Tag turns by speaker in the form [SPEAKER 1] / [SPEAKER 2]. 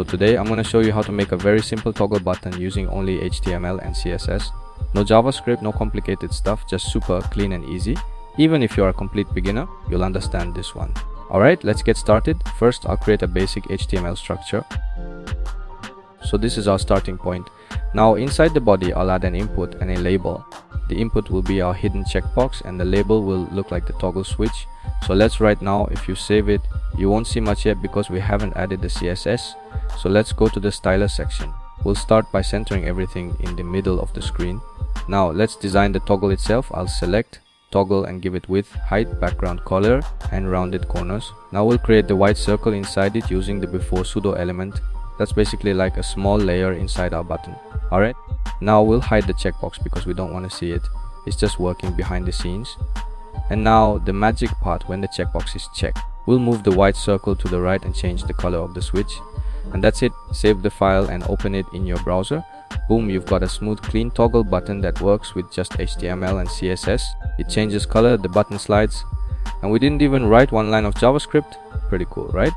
[SPEAKER 1] So today I'm going to show you how to make a very simple toggle button using only HTML and CSS. No JavaScript, no complicated stuff, just super clean and easy. Even if you are a complete beginner, you'll understand this one. Alright, let's get started. First, I'll create a basic HTML structure. So this is our starting point. Now inside the body, I'll add an input and a label. The input will be our hidden checkbox and the label will look like the toggle switch. So let's write now. If you save it, you won't see much yet because we haven't added the CSS. So let's go to the stylus section. We'll start by centering everything in the middle of the screen. Now let's design the toggle itself. I'll select toggle and give it width, height, background color and rounded corners. Now we'll create the white circle inside it using the before pseudo element. That's basically like a small layer inside our button. Alright, now we'll hide the checkbox because we don't want to see it. It's just working behind the scenes. And now the magic part, when the checkbox is checked, we'll move the white circle to the right and change the color of the switch. And that's it. Save the file and open it in your browser. Boom, you've got a smooth, clean toggle button that works with just HTML and CSS. It changes color, the button slides, and we didn't even write one line of JavaScript. Pretty cool, right?